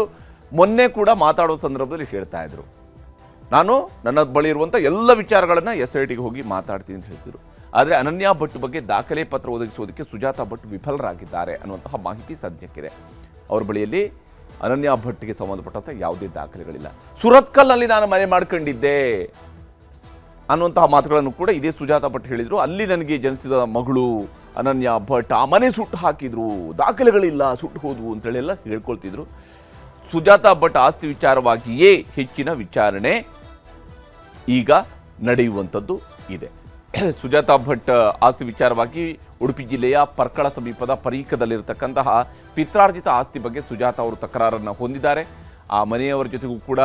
ಮೊನ್ನೆ ಕೂಡ ಮಾತಾಡೋ ಸಂದರ್ಭದಲ್ಲಿ ಹೇಳ್ತಾ ಇದ್ರು, ನಾನು ನನ್ನ ಬಳಿ ಇರುವಂಥ ಎಲ್ಲ ವಿಚಾರಗಳನ್ನು SITಗೆ ಹೋಗಿ ಮಾತಾಡ್ತೀನಿ ಅಂತ ಹೇಳ್ತಿದ್ರು. ಆದರೆ ಅನನ್ಯ ಭಟ್ ಬಗ್ಗೆ ದಾಖಲೆ ಪತ್ರ ಒದಗಿಸುವುದಕ್ಕೆ ಸುಜಾತಾ ಭಟ್ ವಿಫಲರಾಗಿದ್ದಾರೆ ಅನ್ನುವಂತಹ ಮಾಹಿತಿ ಸದ್ಯಕ್ಕಿದೆ. ಅವ್ರ ಬಳಿಯಲ್ಲಿ ಅನನ್ಯ ಭಟ್ಗೆ ಸಂಬಂಧಪಟ್ಟಂಥ ಯಾವುದೇ ದಾಖಲೆಗಳಿಲ್ಲ. ಸುರತ್ಕಲ್ನಲ್ಲಿ ನಾನು ಮನೆ ಮಾಡ್ಕೊಂಡಿದ್ದೆ ಅನ್ನುವಂತಹ ಮಾತುಗಳನ್ನು ಕೂಡ ಇದೇ ಸುಜಾತಾ ಭಟ್ ಹೇಳಿದರು. ಅಲ್ಲಿ ನನಗೆ ಜನಿಸಿದ ಮಗಳು ಅನನ್ಯ ಭಟ್, ಆ ಮನೆ ಸುಟ್ಟು ಹಾಕಿದ್ರು, ದಾಖಲೆಗಳಿಲ್ಲ, ಸುಟ್ಟು ಹೋದ್ವು ಅಂತೇಳಿ ಎಲ್ಲ ಹೇಳ್ಕೊಳ್ತಿದ್ರು. ಸುಜಾತಾ ಭಟ್ ಆಸ್ತಿ ವಿಚಾರವಾಗಿಯೇ ಹೆಚ್ಚಿನ ವಿಚಾರಣೆ ಈಗ ನಡೆಯುವಂಥದ್ದು ಇದೆ. ಸುಜಾತಾ ಭಟ್ ಆಸ್ತಿ ವಿಚಾರವಾಗಿ ಉಡುಪಿ ಜಿಲ್ಲೆಯ ಪರ್ಕಳ ಸಮೀಪದ ಪರೀಕದಲ್ಲಿರತಕ್ಕಂತಹ ಪಿತ್ರಾರ್ಜಿತ ಆಸ್ತಿ ಬಗ್ಗೆ ಸುಜಾತಾ ಅವರು ತಕರಾರನ್ನು ಹೊಂದಿದ್ದಾರೆ. ಆ ಮನೆಯವರ ಜೊತೆಗೂ ಕೂಡ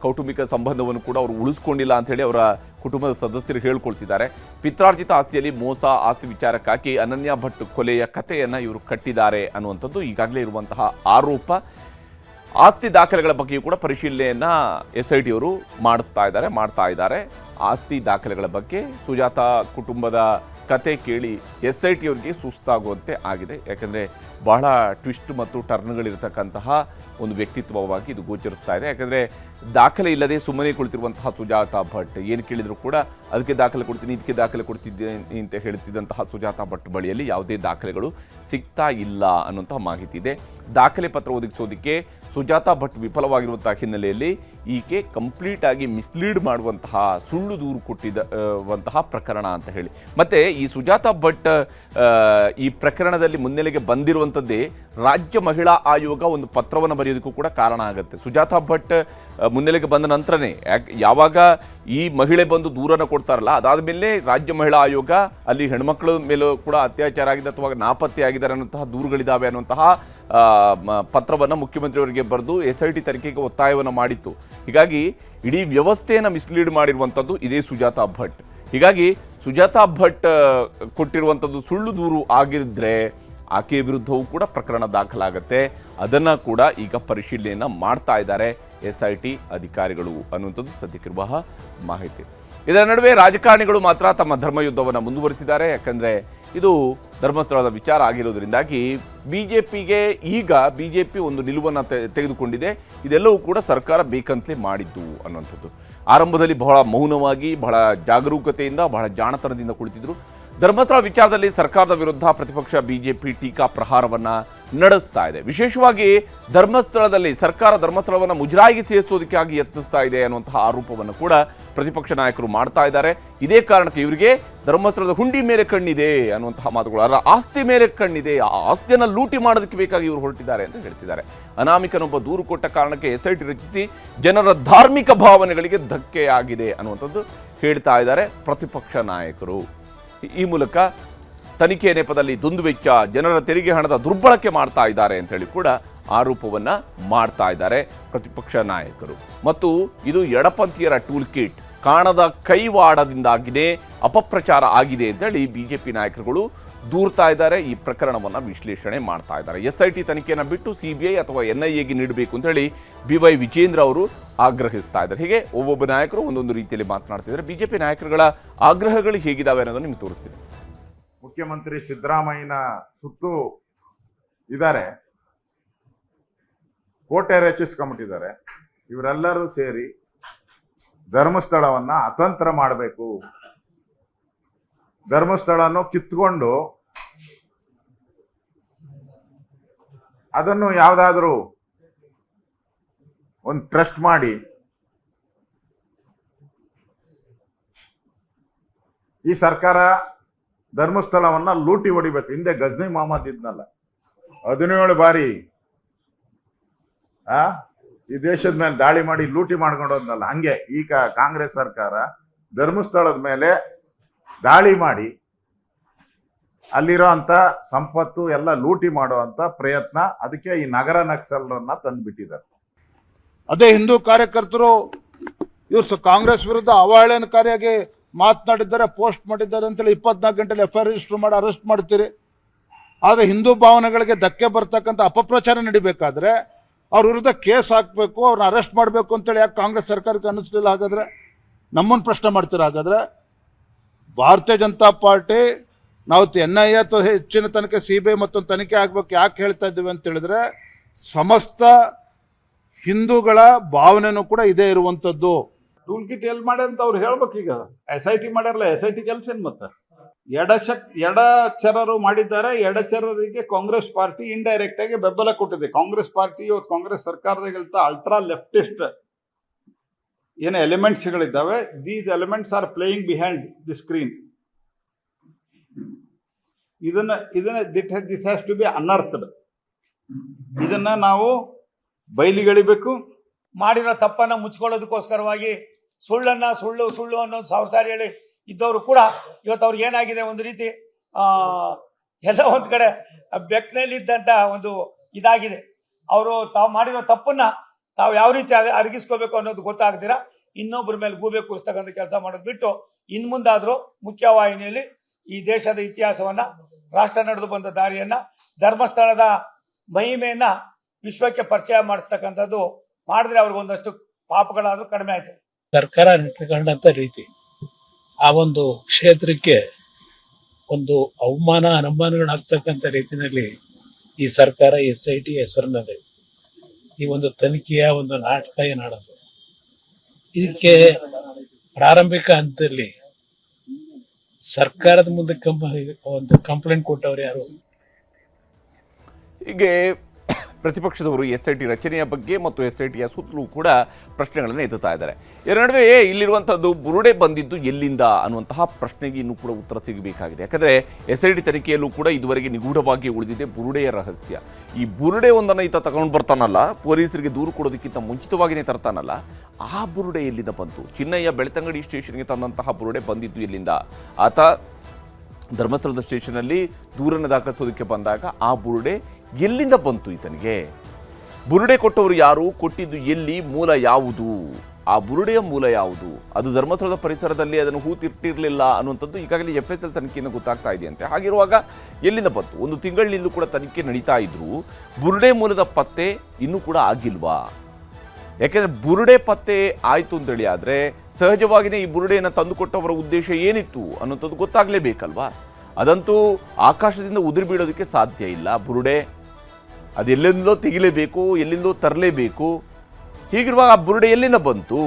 ಕೌಟುಂಬಿಕ ಸಂಬಂಧವನ್ನು ಕೂಡ ಅವರು ಉಳಿಸ್ಕೊಂಡಿಲ್ಲ ಅಂಥೇಳಿ ಅವರ ಕುಟುಂಬದ ಸದಸ್ಯರು ಹೇಳ್ಕೊಳ್ತಿದ್ದಾರೆ. ಪಿತ್ರಾರ್ಜಿತ ಆಸ್ತಿಯಲ್ಲಿ ಮೋಸ, ಆಸ್ತಿ ವಿಚಾರಕ್ಕಾಗಿ ಅನನ್ಯ ಭಟ್ ಕೊಲೆಯ ಕಥೆಯನ್ನು ಇವರು ಕಟ್ಟಿದ್ದಾರೆ ಅನ್ನುವಂಥದ್ದು ಈಗಾಗಲೇ ಇರುವಂತಹ ಆರೋಪ. ಆಸ್ತಿ ದಾಖಲೆಗಳ ಬಗ್ಗೆಯೂ ಕೂಡ ಪರಿಶೀಲನೆಯನ್ನು SIT ಅವರು ಮಾಡ್ತಾ ಇದ್ದಾರೆ. ಆಸ್ತಿ ದಾಖಲೆಗಳ ಬಗ್ಗೆ ಸುಜಾತಾ ಕುಟುಂಬದ ಕತೆ ಕೇಳಿ SIT ಅವರಿಗೆ ಸುಸ್ತಾಗುವಂತೆ ಆಗಿದೆ. ಯಾಕಂದರೆ ಬಹಳ ಟ್ವಿಸ್ಟ್ ಮತ್ತು ಟರ್ನ್ಗಳಿರ್ತಕ್ಕಂತಹ ಒಂದು ವ್ಯಕ್ತಿತ್ವವಾಗಿ ಇದು ಗೋಚರಿಸ್ತಾ ಇದೆ. ಯಾಕಂದರೆ ದಾಖಲೆ ಇಲ್ಲದೆ ಸುಮ್ಮನೆ ಕುಳಿತಿರುವಂತಹ ಸುಜಾತಾ ಭಟ್ ಏನು ಕೇಳಿದರೂ ಕೂಡ ಅದಕ್ಕೆ ದಾಖಲೆ ಕೊಡ್ತೀನಿ, ಇದಕ್ಕೆ ದಾಖಲೆ ಕೊಡ್ತಿದ್ದೀನಿ ಅಂತ ಹೇಳ್ತಿದ್ದಂತಹ ಸುಜಾತಾ ಭಟ್ ಬಳಿಯಲ್ಲಿ ಯಾವುದೇ ದಾಖಲೆಗಳು ಸಿಗ್ತಾ ಇಲ್ಲ ಅನ್ನುವಂತಹ ಮಾಹಿತಿ ಇದೆ. ದಾಖಲೆ ಪತ್ರ ಒದಗಿಸೋದಕ್ಕೆ ಸುಜಾತಾ ಭಟ್ ವಿಫಲವಾಗಿರುವಂತಹ ಹಿನ್ನೆಲೆಯಲ್ಲಿ ಈಕೆ ಕಂಪ್ಲೀಟ್ ಆಗಿ ಮಿಸ್ಲೀಡ್ ಮಾಡುವಂತಹ ಸುಳ್ಳು ದೂರು ಕೊಟ್ಟಿದ್ದಂತಹ ಪ್ರಕರಣ ಅಂತ ಹೇಳಿ. ಮತ್ತೆ ಈ ಸುಜಾತಾ ಭಟ್ ಈ ಪ್ರಕರಣದಲ್ಲಿ ಮುನ್ನೆಲೆಗೆ ಬಂದಿರುವಂಥದ್ದೇ ರಾಜ್ಯ ಮಹಿಳಾ ಆಯೋಗ ಒಂದು ಪತ್ರವನ್ನು ಬರೆಯೋದಕ್ಕೂ ಕೂಡ ಕಾರಣ ಆಗುತ್ತೆ. ಸುಜಾತಾ ಭಟ್ ಮುನ್ನೆಲೆಗೆ ಬಂದ ನಂತರನೇ ಯಾವಾಗ ಈ ಮಹಿಳೆ ಬಂದು ದೂರನ್ನು ಕೊಡ್ತಾರಲ್ಲ, ಅದಾದ ಮೇಲೆ ರಾಜ್ಯ ಮಹಿಳಾ ಆಯೋಗ ಅಲ್ಲಿ ಹೆಣ್ಮಕ್ಳ ಮೇಲೂ ಕೂಡ ಅತ್ಯಾಚಾರ ಆಗಿದೆ ಅಥವಾ ನಾಪತ್ತೆ ಆಗಿದ್ದಾರೆ ಅನ್ನುವಂತಹ ದೂರುಗಳಿದ್ದಾವೆ ಅನ್ನುವಂತಹ ಪತ್ರವನ್ನು ಮುಖ್ಯಮಂತ್ರಿಯವರಿಗೆ ಬರೆದು SIT ತನಿಖೆಗೆ ಒತ್ತಾಯವನ್ನು ಮಾಡಿತ್ತು. ಹೀಗಾಗಿ ಇಡೀ ವ್ಯವಸ್ಥೆಯನ್ನು ಮಿಸ್ಲೀಡ್ ಮಾಡಿರುವಂಥದ್ದು ಇದೇ ಸುಜಾತಾ ಭಟ್. ಹೀಗಾಗಿ ಸುಜಾತಾ ಭಟ್ ಕೊಟ್ಟಿರುವಂಥದ್ದು ಸುಳ್ಳು ದೂರು ಆಗಿದ್ರೆ ಆಕೆಯ ವಿರುದ್ಧವೂ ಕೂಡ ಪ್ರಕರಣ ದಾಖಲಾಗುತ್ತೆ. ಅದನ್ನು ಕೂಡ ಈಗ ಪರಿಶೀಲನೆಯನ್ನು ಮಾಡ್ತಾ ಇದ್ದಾರೆ SIT ಅಧಿಕಾರಿಗಳು ಅನ್ನುವಂಥದ್ದು ಸದ್ಯಕ್ಕಿರುವ ಮಾಹಿತಿ. ಇದರ ನಡುವೆ ರಾಜಕಾರಣಿಗಳು ಮಾತ್ರ ತಮ್ಮ ಧರ್ಮಯುದ್ಧವನ್ನು ಮುಂದುವರಿಸಿದ್ದಾರೆ. ಯಾಕಂದರೆ ಇದು ಧರ್ಮಸ್ಥಳದ ವಿಚಾರ ಆಗಿರೋದ್ರಿಂದಾಗಿ ಬಿಜೆಪಿ ಒಂದು ನಿಲುವನ್ನು ತೆಗೆದುಕೊಂಡಿದೆ. ಇದೆಲ್ಲವೂ ಕೂಡ ಸರ್ಕಾರ ಬೇಕಂತಲೇ ಮಾಡಿದ್ದು ಅನ್ನುವಂಥದ್ದು. ಆರಂಭದಲ್ಲಿ ಬಹಳ ಮೌನವಾಗಿ, ಬಹಳ ಜಾಗರೂಕತೆಯಿಂದ, ಬಹಳ ಜಾಣತನದಿಂದ ಕುಳಿತಿದ್ರು. ಧರ್ಮಸ್ಥಳ ವಿಚಾರದಲ್ಲಿ ಸರ್ಕಾರದ ವಿರುದ್ಧ ಪ್ರತಿಪಕ್ಷ ಬಿಜೆಪಿ ಟೀಕಾ ಪ್ರಹಾರವನ್ನು ನಡೆಸ್ತಾ ಇದೆ. ವಿಶೇಷವಾಗಿ ಧರ್ಮಸ್ಥಳದಲ್ಲಿ ಸರ್ಕಾರ ಧರ್ಮಸ್ಥಳವನ್ನು ಮುಜರಾಯಿಗೆ ಸೇರಿಸೋದಕ್ಕಾಗಿ ಯತ್ನಿಸ್ತಾ ಇದೆ ಅನ್ನುವಂತಹ ಆರೋಪವನ್ನು ಕೂಡ ಪ್ರತಿಪಕ್ಷ ನಾಯಕರು ಮಾಡ್ತಾ ಇದ್ದಾರೆ. ಇದೇ ಕಾರಣಕ್ಕೆ ಇವರಿಗೆ ಧರ್ಮಸ್ಥಳದ ಹುಂಡಿ ಮೇಲೆ ಕಣ್ಣಿದೆ ಅನ್ನುವಂತಹ ಮಾತುಗಳು, ಅದರ ಆಸ್ತಿ ಮೇಲೆ ಕಣ್ಣಿದೆ, ಆ ಆಸ್ತಿಯನ್ನು ಲೂಟಿ ಮಾಡೋದಕ್ಕೆ ಬೇಕಾಗಿ ಇವರು ಹೊರಟಿದ್ದಾರೆ ಅಂತ ಹೇಳ್ತಿದ್ದಾರೆ. ಅನಾಮಿಕನೊಬ್ಬ ದೂರು ಕೊಟ್ಟ ಕಾರಣಕ್ಕೆ SIT ರಚಿಸಿ ಜನರ ಧಾರ್ಮಿಕ ಭಾವನೆಗಳಿಗೆ ಧಕ್ಕೆಯಾಗಿದೆ ಅನ್ನುವಂಥದ್ದು ಹೇಳ್ತಾ ಇದ್ದಾರೆ ಪ್ರತಿಪಕ್ಷ ನಾಯಕರು. ಈ ಮೂಲಕ ತನಿಖೆ ನೆಪದಲ್ಲಿ ದುಂದುವೆಚ್ಚ, ಜನರ ತೆರಿಗೆ ಹಣದ ದುರ್ಬಳಕೆ ಮಾಡ್ತಾ ಇದ್ದಾರೆ ಅಂತ ಹೇಳಿ ಕೂಡ ಆರೋಪವನ್ನ ಮಾಡ್ತಾ ಇದ್ದಾರೆ ಪ್ರತಿಪಕ್ಷ ನಾಯಕರು. ಮತ್ತು ಇದು ಎಡಪಂಥೀಯರ ಟೂಲ್ ಕಿಟ್, ಕಾಣದ ಕೈವಾಡದಿಂದಾಗಿದೆ, ಅಪಪ್ರಚಾರ ಆಗಿದೆ ಅಂತೇಳಿ ಬಿಜೆಪಿ ನಾಯಕರುಗಳು ದೂರ್ತಾ ಇದ್ದಾರೆ. ಈ ಪ್ರಕರಣವನ್ನು ವಿಶ್ಲೇಷಣೆ ಮಾಡ್ತಾ ಇದ್ದಾರೆ. SIT ತನಿಖೆಯನ್ನು ಬಿಟ್ಟು CBI ಅಥವಾ NIAಗೆ ನೀಡಬೇಕು ಅಂತ ಹೇಳಿ BY ವಿಜೇಂದ್ರ ಅವರು ಆಗ್ರಹಿಸ್ತಾ ಇದ್ದಾರೆ. ಹೀಗೆ ಒಬ್ಬೊಬ್ಬ ನಾಯಕರು ಒಂದೊಂದು ರೀತಿಯಲ್ಲಿ ಮಾತನಾಡ್ತಿದ್ದಾರೆ. ಬಿಜೆಪಿ ನಾಯಕರುಗಳ ಆಗ್ರಹಗಳು ಹೇಗಿದ್ದಾವೆ ಅನ್ನೋದನ್ನು ನಿಮ್ಗೆ ತೋರಿಸ್ತೀನಿ. ಮುಖ್ಯಮಂತ್ರಿ ಸಿದ್ದರಾಮಯ್ಯನ ಸುತ್ತು ಇದ್ದಾರೆ, ಕೋಟೆ ರಚಿಸ್ಕೊಂಡ್ಬಿಟ್ಟಿದ್ದಾರೆ. ಇವರೆಲ್ಲರೂ ಸೇರಿ ಧರ್ಮಸ್ಥಳವನ್ನ ಅತಂತ್ರ ಮಾಡಬೇಕು, ಧರ್ಮಸ್ಥಳನ್ನು ಕಿತ್ಕೊಂಡು ಅದನ್ನು ಯಾವುದಾದ್ರೂ ಒಂದು ಟ್ರಸ್ಟ್ ಮಾಡಿ ಈ ಸರ್ಕಾರ ಧರ್ಮಸ್ಥಳವನ್ನ ಲೂಟಿ ಹೊಡಿಬೇಕು. ಹಿಂದೆ ಗಜ್ನಿ ಮೊಹಮ್ಮದ್ ಇದ್ನಲ್ಲ, 17 ಬಾರಿ ಈ ದೇಶದ ಮೇಲೆ ದಾಳಿ ಮಾಡಿ ಲೂಟಿ ಮಾಡ್ಕೊಂಡು ಹೋದ್ನಲ್ಲ, ಹಂಗೆ ಈಗ ಕಾಂಗ್ರೆಸ್ ಸರ್ಕಾರ ಧರ್ಮಸ್ಥಳದ ಮೇಲೆ ದಾಳಿ ಮಾಡಿ ಅಲ್ಲಿರೋ ಅಂತ ಸಂಪತ್ತು ಎಲ್ಲ ಲೂಟಿ ಮಾಡುವಂತ ಪ್ರಯತ್ನ, ಅದಕ್ಕೆ ಈ ನಗರ ನಕ್ಸಲರನ್ನ ತಂದ್ಬಿಟ್ಟಿದ್ದಾರೆ. ಅದೇ ಹಿಂದೂ ಕಾರ್ಯಕರ್ತರು ಇವರು ಕಾಂಗ್ರೆಸ್ ವಿರುದ್ಧ ಅವಹೇಳನಕಾರಿಯಾಗಿ ಮಾತನಾಡಿದ್ದಾರೆ, ಪೋಸ್ಟ್ ಮಾಡಿದ್ದಾರೆ ಅಂತೇಳಿ 24 ಗಂಟೆಲಿ FIR ರಿಜಿಸ್ಟರ್ ಮಾಡಿ ಅರೆಸ್ಟ್ ಮಾಡ್ತೀರಿ. ಆದರೆ ಹಿಂದೂ ಭಾವನೆಗಳಿಗೆ ಧಕ್ಕೆ ಬರ್ತಕ್ಕಂಥ ಅಪಪ್ರಚಾರ ನಡಿಬೇಕಾದ್ರೆ ಅವ್ರ ವಿರುದ್ಧ ಕೇಸ್ ಹಾಕಬೇಕು, ಅವ್ರನ್ನ ಅರೆಸ್ಟ್ ಮಾಡಬೇಕು ಅಂತೇಳಿ ಯಾಕೆ ಕಾಂಗ್ರೆಸ್ ಸರ್ಕಾರಕ್ಕೆ ಅನ್ನಿಸ್ಲಿಲ್ಲ? ಹಾಗಾದ್ರೆ ನಮ್ಮನ್ನು ಪ್ರಶ್ನೆ ಮಾಡ್ತೀರಾ? ಹಾಗಾದ್ರೆ ಭಾರತೀಯ ಜನತಾ ಪಾರ್ಟಿ ನಾವು NIA ಅಥವಾ ಹೆಚ್ಚಿನ ತನಿಖೆ CBI ಮತ್ತೊಂದು ತನಿಖೆ ಆಗ್ಬೇಕು ಯಾಕೆ ಹೇಳ್ತಾ ಇದ್ದೀವಿ ಅಂತ ಹೇಳಿದ್ರೆ, ಸಮಸ್ತ ಹಿಂದೂಗಳ ಭಾವನೆನೂ ಕೂಡ ಇದೇ ಇರುವಂಥದ್ದು. ಟೂಲ್ ಕಿಟ್ ಎಲ್ಲಿ ಮಾಡಿ ಅಂತ ಅವ್ರು ಹೇಳ್ಬೇಕು. ಈಗ SIT ಮಾಡ್ಯಾರಲ್ಲ, SIT ಕೆಲಸ ಏನು ಮತ್ತೆ? ಎಡಚರರು ಮಾಡಿದ್ದಾರೆ. ಎಡಚರರಿಗೆ ಕಾಂಗ್ರೆಸ್ ಪಾರ್ಟಿ ಇಂಡೈರೆಕ್ಟ್ ಆಗಿ ಬೆಂಬಲ ಕೊಟ್ಟಿದೆ. ಕಾಂಗ್ರೆಸ್ ಪಾರ್ಟಿ ಇವತ್ತು ಕಾಂಗ್ರೆಸ್ ಸರ್ಕಾರದಾಗಿಲ್ತ ಅಲ್ಟ್ರಾ ಲೆಫ್ಟಿಸ್ಟ್ ಏನು ಎಲಿಮೆಂಟ್ಸ್ಗಳಿದ್ದಾವೆ, these elements are playing behind the screen. This has to be unearthed. ಇದನ್ನ ನಾವು ಬಯಲಿಗೆಳಿಬೇಕು. ಮಾಡಿರೋ ತಪ್ಪನ್ನು ಮುಚ್ಕೊಳ್ಳೋದಕ್ಕೋಸ್ಕರವಾಗಿ ಸುಳ್ಳು ಅನ್ನೋದು ಸಾವಿರ ಸಾರಿ ಹೇಳಿ ಇದ್ದವರು ಕೂಡ ಇವತ್ತು ಅವ್ರಿಗೆ ಏನಾಗಿದೆ, ಒಂದು ರೀತಿ ಎಲ್ಲ ಒಂದು ಕಡೆ ಬೆಕ್ಕಿನಲ್ಲಿ ಇದ್ದಂಥ ಒಂದು ಇದಾಗಿದೆ. ಅವರು ತಾವು ಮಾಡಿರೋ ತಪ್ಪನ್ನ ತಾವು ಯಾವ ರೀತಿ ಅರಗಿಸ್ಕೋಬೇಕು ಅನ್ನೋದು ಗೊತ್ತಾಗ್ತೀರಾ ಇನ್ನೊಬ್ಬರ ಮೇಲೆ ಗೂಬೆ ಕೂರಿಸ್ತಕ್ಕಂಥ ಕೆಲಸ ಮಾಡೋದು ಬಿಟ್ಟು ಇನ್ನು ಮುಂದಾದರೂ ಮುಖ್ಯವಾಹಿನಿಯಲ್ಲಿ ಈ ದೇಶದ ಇತಿಹಾಸವನ್ನ, ರಾಷ್ಟ್ರ ನಡೆದು ಬಂದ ದಾರಿಯನ್ನ, ಧರ್ಮಸ್ಥಳದ ಮಹಿಮೆಯನ್ನ ವಿಶ್ವಕ್ಕೆ ಪರಿಚಯ ಮಾಡಿಸ್ತಕ್ಕಂಥದ್ದು ಮಾಡಿದ್ರೆ ಅವ್ರಿಗೊಂದಷ್ಟು ಪಾಪಗಳಾದ್ರೂ ಕಡಿಮೆ ಆಯ್ತು. ಸರ್ಕಾರ ಇಟ್ಕೊಂಡಂತ ರೀತಿ ಆ ಒಂದು ಕ್ಷೇತ್ರಕ್ಕೆ ಒಂದು ಅನುಮಾನಗಳಾಗ್ತಕ್ಕಂಥ ರೀತಿಯಲ್ಲಿ ಈ ಸರ್ಕಾರ SIT ಹೆಸರಿನಲ್ಲಿ ಈ ಒಂದು ತನಿಖೆಯ ಒಂದು ನಾಟಕ ಏನಾಡೋದು. ಇದಕ್ಕೆ ಪ್ರಾರಂಭಿಕ ಹಂತದಲ್ಲಿ ಸರ್ಕಾರದ ಮುಂದೆ ಒಂದು ಕಂಪ್ಲೇಂಟ್ ಕೊಟ್ಟವ್ರು ಯಾರು? ಹೀಗೆ ಪ್ರತಿಪಕ್ಷದವರು SIT ರಚನೆಯ ಬಗ್ಗೆ ಮತ್ತು SITಯ ಸುತ್ತಲೂ ಕೂಡ ಪ್ರಶ್ನೆಗಳನ್ನು ಎತ್ತುತ್ತಾ ಇದ್ದಾರೆ. ಇದರ ನಡುವೆ ಇಲ್ಲಿರುವಂಥದ್ದು ಬುರುಡೆ ಬಂದಿದ್ದು ಎಲ್ಲಿಂದ ಅನ್ನುವಂತಹ ಪ್ರಶ್ನೆಗೆ ಇನ್ನೂ ಕೂಡ ಉತ್ತರ ಸಿಗಬೇಕಾಗಿದೆ. ಯಾಕಂದರೆ SIT ತನಿಖೆಯಲ್ಲೂ ಕೂಡ ಇದುವರೆಗೆ ನಿಗೂಢವಾಗಿ ಉಳಿದಿದೆ ಬುರುಡೆಯ ರಹಸ್ಯ. ಈ ಬುರುಡೆ ಒಂದನ್ನು ಈತ ತಗೊಂಡು ಬರ್ತಾನಲ್ಲ, ಪೊಲೀಸರಿಗೆ ದೂರು ಕೊಡೋದಕ್ಕಿಂತ ಮುಂಚಿತವಾಗಿಯೇ ತರ್ತಾನಲ್ಲ, ಆ ಬುರುಡೆ ಎಲ್ಲಿಂದ ಬಂತು? ಚಿನ್ನಯ್ಯ ಬೆಳ್ತಂಗಡಿ ಸ್ಟೇಷನ್ಗೆ ತಂದಂತಹ ಬುರುಡೆ ಬಂದಿದ್ದು ಎಲ್ಲಿಂದ? ಆತ ಧರ್ಮಸ್ಥಳದ ಸ್ಟೇಷನಲ್ಲಿ ದೂರನ್ನು ದಾಖಲಿಸೋದಕ್ಕೆ ಬಂದಾಗ ಆ ಬುರುಡೆ ಎಲ್ಲಿಂದ ಬಂತು ಈತನಿಗೆ? ಬುರುಡೆ ಕೊಟ್ಟವರು ಯಾರು? ಕೊಟ್ಟಿದ್ದು ಎಲ್ಲಿ? ಮೂಲ ಯಾವುದು? ಆ ಬುರುಡೆಯ ಮೂಲ ಯಾವುದು? ಅದು ಧರ್ಮಸ್ಥಳದ ಪರಿಸರದಲ್ಲಿ ಅದನ್ನು ಹೂತಿಟ್ಟಿರಲಿಲ್ಲ ಅನ್ನುವಂಥದ್ದು ಈಗಾಗಲೇ FSL ತನಿಖೆಯಿಂದ ಗೊತ್ತಾಗ್ತಾ ಇದೆಯಂತೆ. ಹಾಗಿರುವಾಗ ಎಲ್ಲಿಂದ ಬಂತು? ಒಂದು ತಿಂಗಳಿನಿಂದಲೂ ಕೂಡ ತನಿಖೆ ನಡೀತಾ ಇದ್ರು, ಬುರುಡೆ ಮೂಲದ ಪತ್ತೆ ಇನ್ನೂ ಕೂಡ ಆಗಿಲ್ವಾ? ಯಾಕೆಂದರೆ ಬುರುಡೆ ಪತ್ತೆ ಆಯಿತು ಅಂತೇಳಿ ಆದರೆ ಸಹಜವಾಗಿಯೇ ಈ ಬುರುಡೆಯನ್ನು ತಂದುಕೊಟ್ಟವರ ಉದ್ದೇಶ ಏನಿತ್ತು ಅನ್ನೋಂಥದ್ದು ಗೊತ್ತಾಗಲೇಬೇಕಲ್ವಾ? ಅದಂತೂ ಆಕಾಶದಿಂದ ಉದುರಿ ಬೀಳೋದಕ್ಕೆ ಸಾಧ್ಯ ಇಲ್ಲ. ಬುರುಡೆ ಅದೆಲ್ಲಿಂದಲೋ ತೆಗಿಲೇಬೇಕು, ಎಲ್ಲಿಂದೋ ತರಲೇಬೇಕು. ಹೀಗಿರುವಾಗ ಆ ಬುರುಡೆ ಎಲ್ಲಿಂದ ಬಂತು?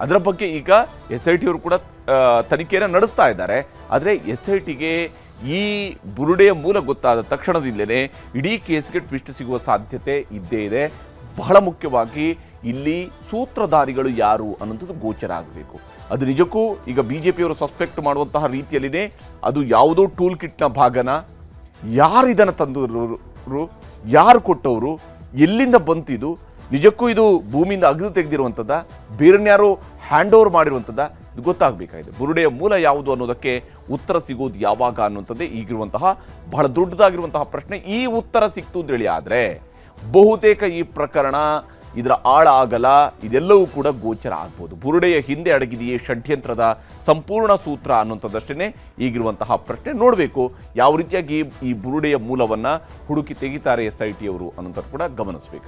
ಅದರ ಬಗ್ಗೆ ಈಗ SIT ಅವರು ಕೂಡ ತನಿಖೆಯನ್ನು ನಡೆಸ್ತಾ ಇದ್ದಾರೆ. ಆದರೆ SITಗೆ ಈ ಬುರುಡೆಯ ಮೂಲ ಗೊತ್ತಾದ ತಕ್ಷಣದಿಂದಲೇ ಇಡೀ ಕೇಸ್ಗೆ ಟ್ವಿಸ್ಟ್ ಸಿಗುವ ಸಾಧ್ಯತೆ ಇದ್ದೇ ಇದೆ. ಬಹಳ ಮುಖ್ಯವಾಗಿ ಇಲ್ಲಿ ಸೂತ್ರಧಾರಿಗಳು ಯಾರು ಅನ್ನೋಂಥದ್ದು ಗೋಚರ ಆಗಬೇಕು. ಅದು ನಿಜಕ್ಕೂ ಈಗ BJPಯವರು ಸಸ್ಪೆಕ್ಟ್ ಮಾಡುವಂತಹ ರೀತಿಯಲ್ಲಿನೇ ಅದು ಯಾವುದೋ ಟೂಲ್ ಕಿಟ್ನ ಭಾಗನ? ಯಾರು ಇದನ್ನು ತಂದವರು? ಯಾರು ಕೊಟ್ಟವರು? ಎಲ್ಲಿಂದ ಬಂತಿದು? ನಿಜಕ್ಕೂ ಇದು ಭೂಮಿಯಿಂದ ಅಗೆದು ತೆಗೆದಿರುವಂಥದ್ದ? ಬೇರೆನ್ಯಾರು ಹ್ಯಾಂಡ್ ಓವರ್ ಮಾಡಿರುವಂಥದ್ದ? ಇದು ಗೊತ್ತಾಗಬೇಕಾಗಿದೆ. ಬುರುಡೆಯ ಮೂಲ ಯಾವುದು ಅನ್ನೋದಕ್ಕೆ ಉತ್ತರ ಸಿಗೋದು ಯಾವಾಗ ಅನ್ನುವಂಥದ್ದೇ ಈಗಿರುವಂತಹ ಬಹಳ ದೊಡ್ಡದಾಗಿರುವಂತಹ ಪ್ರಶ್ನೆ. ಈ ಉತ್ತರ ಸಿಕ್ತು ಅಂತೇಳಿ ಆದರೆ ಬಹುತೇಕ ಈ ಪ್ರಕರಣ, ಇದರ ಆಳ ಆಗಲ ಇದೆಲ್ಲವೂ ಕೂಡ ಗೋಚರ ಆಗ್ಬೋದು. ಬುರುಡೆಯ ಹಿಂದೆ ಅಡಗಿದೆಯೇ ಷಡ್ಯಂತ್ರದ ಸಂಪೂರ್ಣ ಸೂತ್ರ ಅನ್ನುವಂಥದ್ದಷ್ಟೇ ಈಗಿರುವಂತಹ ಪ್ರಶ್ನೆ. ನೋಡಬೇಕು ಯಾವ ರೀತಿಯಾಗಿ ಈ ಬುರುಡೆಯ ಮೂಲವನ್ನು ಹುಡುಕಿ ತೆಗಿತಾರೆ SIT ಅವರು ಅನ್ನೋಂಥದ್ದು ಕೂಡ ಗಮನಿಸಬೇಕು.